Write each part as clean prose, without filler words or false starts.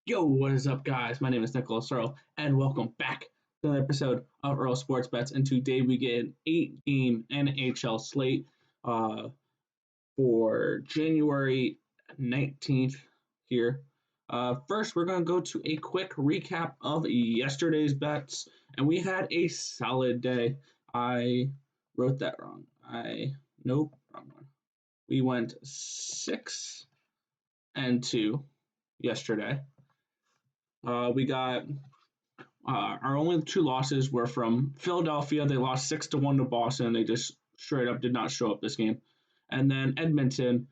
Yo, what is up, guys? My name is Nicholas Earl, and welcome back to another episode of Earl Sports Bets. And today we get an 8-game NHL slate uh, for January 19th here. First, we're going to go to a quick recap of yesterday's bets, and we had a solid day. I wrote that wrong. Nope, wrong one. We went 6-2 yesterday. We got our only two losses were from Philadelphia. They lost 6-1 to Boston. They just straight up did not show up this game. And then Edmonton,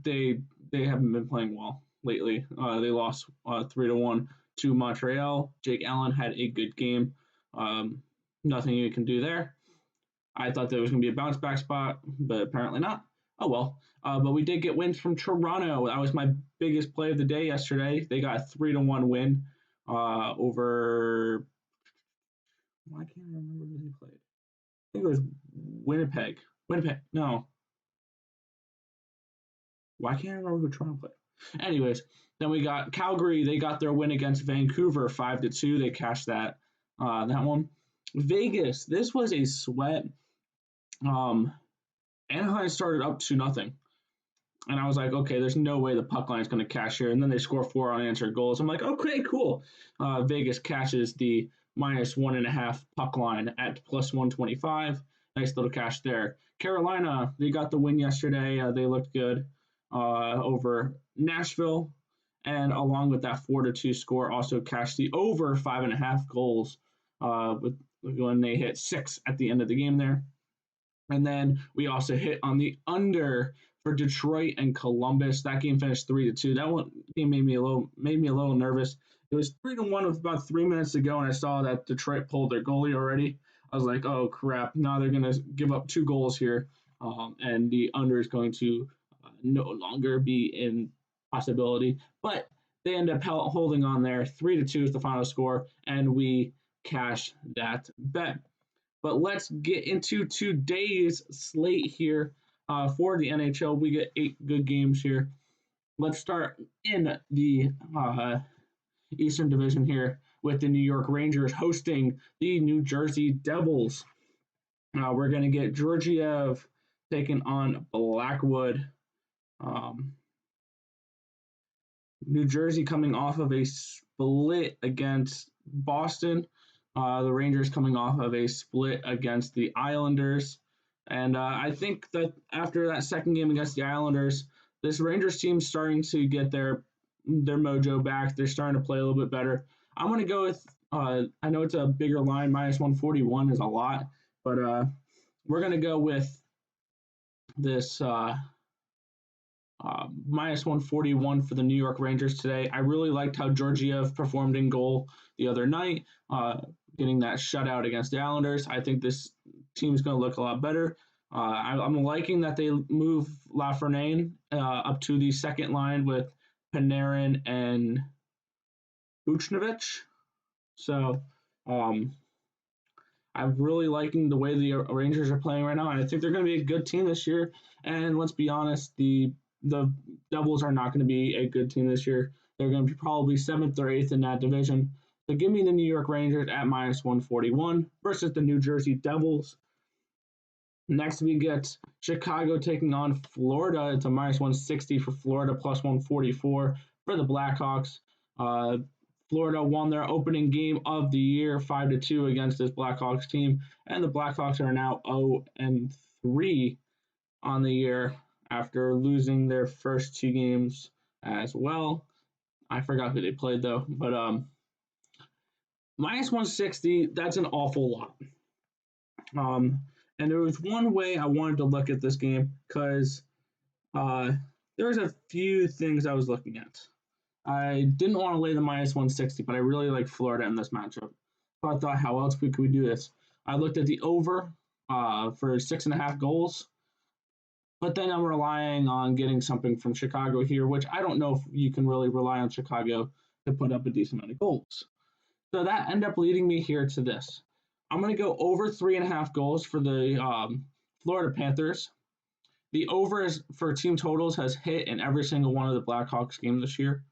they haven't been playing well lately. They lost 3-1 to Montreal. Jake Allen had a good game. Nothing you can do there. I thought there was going to be a bounce back spot, but apparently not. Oh well. But we did get wins from Toronto. That was my biggest play of the day yesterday. They got a 3-1 win over. Why can't I remember who they played? I think it was Winnipeg. No. Why can't I remember who Toronto played? Anyways, then we got Calgary. They got their win against Vancouver 5-2. They cashed that one. Vegas. This was a sweat. Anaheim started up 2-0. And I was like, okay, there's no way the puck line is going to cash here. And then they score 4 unanswered goals. I'm like, okay, cool. Vegas cashes the -1.5 puck line at +125. Nice little cash there. Carolina, they got the win yesterday. They looked good over Nashville. And along with that 4-2 score, also cashed the over 5.5 goals when they hit 6 at the end of the game there. And then we also hit on the under for Detroit and Columbus. That game finished 3-2. That one game made me a little nervous. It was 3-1 with about 3 minutes to go, and I saw that Detroit pulled their goalie already. I was like, oh crap! Now they're gonna give up 2 goals here, and the under is going to no longer be in possibility. But they end up holding on there. 3-2 is the final score, and we cash that bet. But let's get into today's slate here for the NHL. We get 8 good games here. Let's start in the Eastern Division here with the New York Rangers hosting the New Jersey Devils. We're going to get Georgiev taking on Blackwood. New Jersey coming off of a split against Boston. The Rangers coming off of a split against the Islanders. And I think that after that second game against the Islanders, this Rangers team's starting to get their mojo back. They're starting to play a little bit better. I'm going to go with, I know it's a bigger line, -141 is a lot, but we're going to go with this -141 for the New York Rangers today. I really liked how Georgiev performed in goal the other night, getting that shutout against the Islanders. I think this team's going to look a lot better. I'm liking that they move Lafreniere up to the second line with Panarin and Buchnevich. So I'm really liking the way the Rangers are playing right now, and I think they're going to be a good team this year. And let's be honest, the Devils are not going to be a good team this year. They're going to be probably 7th or 8th in that division. So give me the New York Rangers at -141 versus the New Jersey Devils. Next, we get Chicago taking on Florida. It's a -160 for Florida, +144 for the Blackhawks. Florida won their opening game of the year 5-2 against this Blackhawks team, and the Blackhawks are now 0-3 on the year after losing their first 2 games as well. I forgot who they played though, but -160, that's an awful lot. And there was one way I wanted to look at this game because there was a few things I was looking at. I didn't want to lay the -160, but I really like Florida in this matchup. So I thought, how else could we do this? I looked at the over for 6.5 goals, but then I'm relying on getting something from Chicago here, which I don't know if you can really rely on Chicago to put up a decent amount of goals. So that ended up leading me here to this. I'm going to go over 3.5 goals for the Florida Panthers. The over for team totals has hit in every single one of the Blackhawks games this year.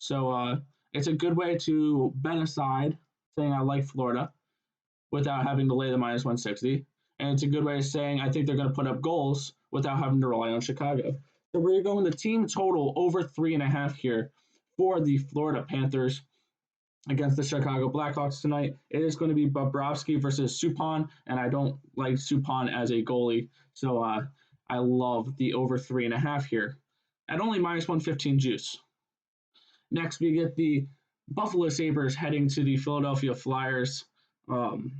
So it's a good way to bet aside saying I like Florida without having to lay the minus 160. And it's a good way of saying I think they're going to put up goals without having to rely on Chicago. So we're going the team total over 3.5 here for the Florida Panthers against the Chicago Blackhawks tonight. It is going to be Bobrovsky versus Suppan, and I don't like Suppan as a goalie, so I love the over 3.5 here at only minus 115 juice. Next, we get the Buffalo Sabres heading to the Philadelphia Flyers. Um,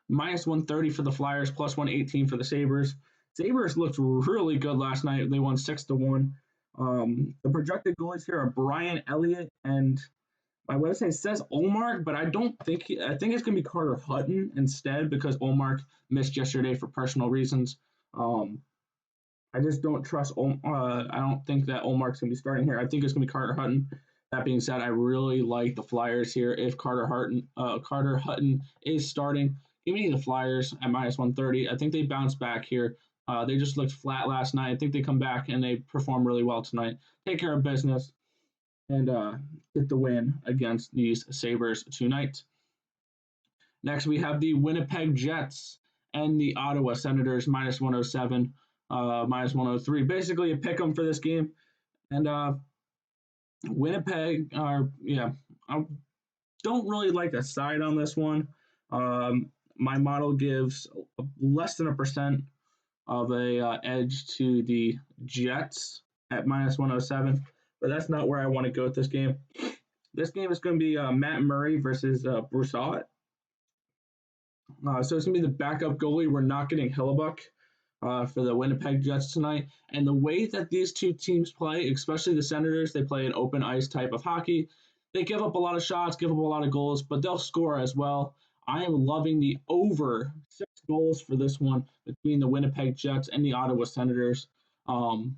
minus 130 for the Flyers, plus 118 for the Sabres. Sabres looked really good last night. They won 6-1. The projected goalies here are Brian Elliott and my website says Olmark, but I don't think I think it's gonna be Carter Hutton instead because Olmark missed yesterday for personal reasons. Um, I just don't trust. I don't think that Olmark's gonna be starting here. I think it's gonna be Carter Hutton. That being said, I really like the Flyers here. If Carter Hutton is starting, give me the Flyers at minus 130. I think they bounce back here. They just looked flat last night. I think they come back and they perform really well tonight. Take care of business and get the win against these Sabres tonight. Next, we have the Winnipeg Jets and the Ottawa Senators minus 107, minus 103. Basically, a pick 'em for this game. And Winnipeg are, yeah, I don't really like a side on this one. My model gives less than 1% of a edge to the Jets at minus 107, but that's not where I want to go with this game. This game is going to be Matt Murray versus Broussard. So it's going to be the backup goalie. We're not getting Hillebuck for the Winnipeg Jets tonight. And the way that these two teams play, especially the Senators, they play an open ice type of hockey. They give up a lot of shots, give up a lot of goals, but they'll score as well. I am loving the over 6 goals for this one between the Winnipeg Jets and the Ottawa Senators. Um,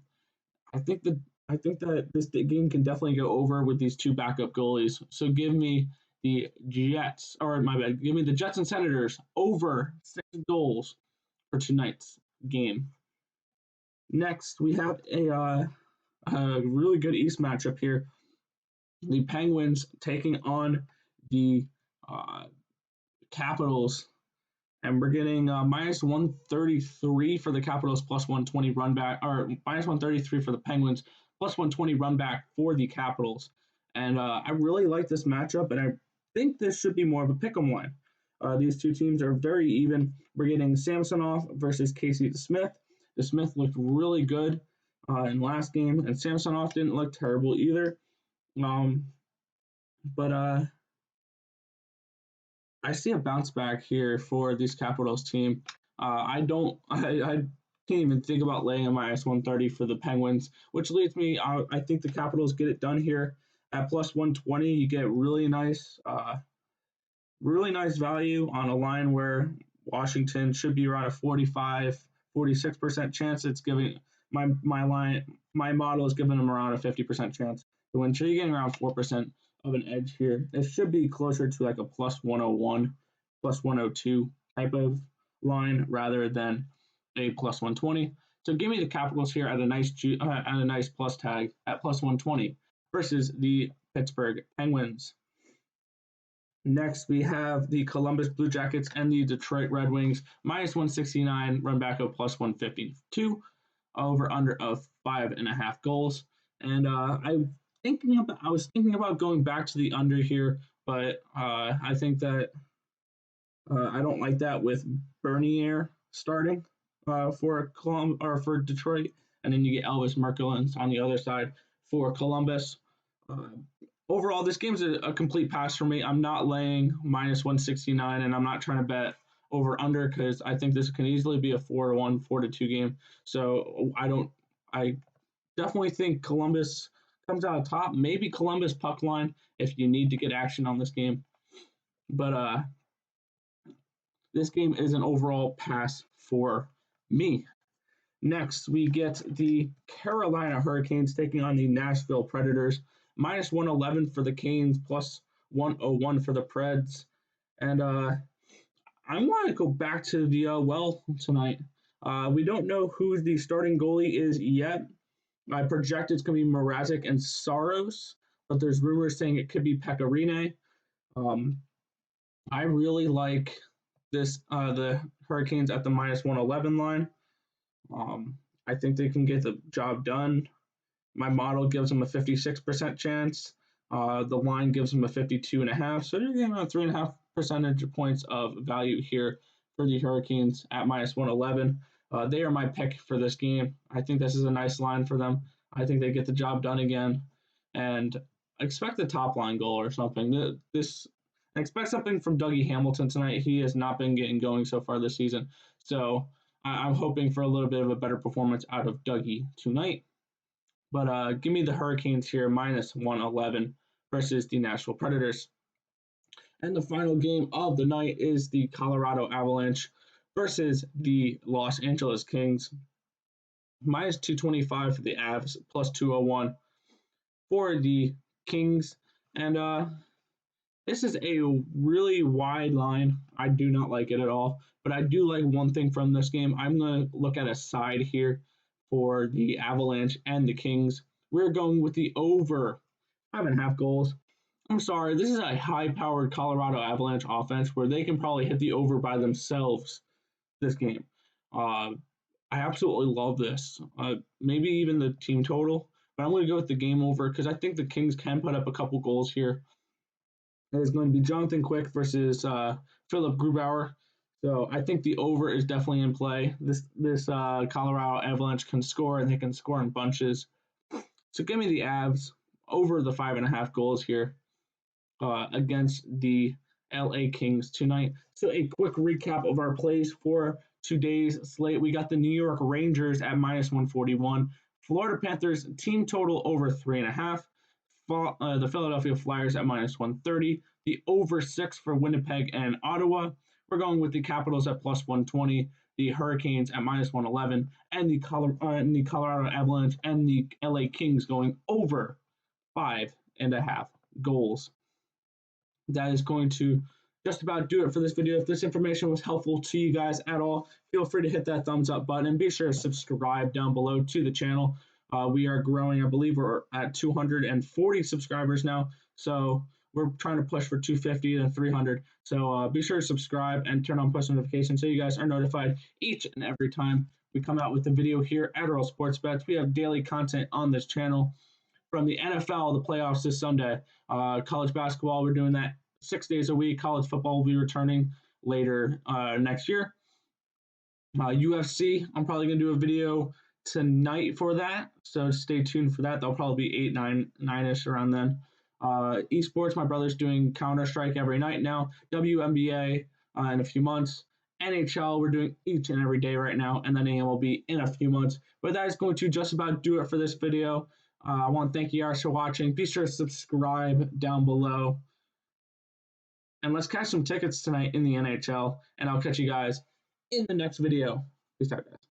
I think that this game can definitely go over with these two backup goalies. So give me the Jets, or my bad, give me the Jets and Senators over 6 goals for tonight's game. Next, we have a really good East matchup here. The Penguins taking on the Capitals, and we're getting minus 133 for the Capitals, plus 120 run back, or minus 133 for the Penguins, plus 120 run back for the Capitals. And I really like this matchup, and I think this should be more of a pick'em line. These two teams are very even. We're getting Samsonov versus Casey DeSmith. DeSmith looked really good in last game, and Samsonov didn't look terrible either. But I see a bounce back here for this Capitals team. I can't even think about laying a minus 130 for the Penguins, which leads me, I think the Capitals get it done here at plus 120. You get really nice value on a line where Washington should be around a 46% chance. It's giving my model is giving them around a 50% chance to win. So you're getting around 4% of an edge here. It should be closer to like a plus 101, plus 102 type of line rather than a plus 120. So give me the Capitals here at a nice plus tag at plus 120 versus the Pittsburgh Penguins. Next, we have the Columbus Blue Jackets and the Detroit Red Wings, minus 169, run back of plus 152, over under of 5.5 goals. And I was thinking about going back to the under here, but I think that I don't like that with Bernier starting for Detroit, and then you get Elvis Merkelins on the other side for Columbus. Overall, this game's a complete pass for me. I'm not laying minus 169, and I'm not trying to bet over under because I think this can easily be a 4-1, 4-2 game. So I definitely think Columbus comes out on top. Maybe Columbus puck line if you need to get action on this game. But this game is an overall pass for me. Next, we get the Carolina Hurricanes taking on the Nashville Predators. Minus 111 for the Canes, plus 101 for the Preds. And I want to go back to the well tonight. We don't know who the starting goalie is yet. I project it's going to be Mrazek and Saros, but there's rumors saying it could be Pecorine. Um, I really like this the Hurricanes at the -111 line. Um, I think they can get the job done. My model gives them a 56% chance. The line gives them a 52.5. So you're getting about 3.5 percentage points of value here for the Hurricanes at -111. They are my pick for this game. I think this is a nice line for them. I think they get the job done again, and expect a top line goal or something. This expect something from Dougie Hamilton tonight. He has not been getting going so far this season, so I'm hoping for a little bit of a better performance out of Dougie tonight. But give me the Hurricanes here, -111 versus the Nashville Predators. And the final game of the night is the Colorado Avalanche versus the Los Angeles Kings. -225 for the Avs, +201 for the Kings. And this is a really wide line. I do not like it at all. But I do like one thing from this game. I'm going to look at a side here for the Avalanche and the Kings. We're going with the over 5.5 goals. I'm sorry, this is a high-powered Colorado Avalanche offense where they can probably hit the over by themselves this game. Uh, I absolutely love this. Maybe even the team total, but I'm going to go with the game over because I think the Kings can put up a couple goals here. There's going to be Jonathan Quick versus Philip Grubauer. So I think the over is definitely in play. This Colorado Avalanche can score, and they can score in bunches. So give me the Avs over the 5.5 goals here against the LA Kings tonight. So a quick recap of our plays for today's slate. We got the New York Rangers at -141, Florida Panthers team total over 3.5. The Philadelphia Flyers at -130, the over 6 for Winnipeg and Ottawa. We're going with the Capitals at +120, the Hurricanes at -111, and the Colorado Avalanche and the LA Kings going over 5.5 goals. That is going to just about do it for this video. If this information was helpful to you guys at all, feel free to hit that thumbs up button and be sure to subscribe down below to the channel. We are growing. I believe we're at 240 subscribers now, so we're trying to push for 250 and 300. So be sure to subscribe and turn on post notifications so you guys are notified each and every time we come out with a video here at NHL Sports Bets. We have daily content on this channel from the NFL, the playoffs this Sunday. College basketball, we're doing that 6 days a week. College football will be returning later next year. UFC, I'm probably going to do a video tonight for that, so stay tuned for that. That'll probably be 8, 9-ish around then. Esports, my brother's doing Counter-Strike every night now. WNBA in a few months. NHL, we're doing each and every day right now, and then AMLB in a few months. But that is going to just about do it for this video. I want to thank you guys for watching. Be sure to subscribe down below. And let's catch some tickets tonight in the NHL. And I'll catch you guys in the next video. Peace out, guys.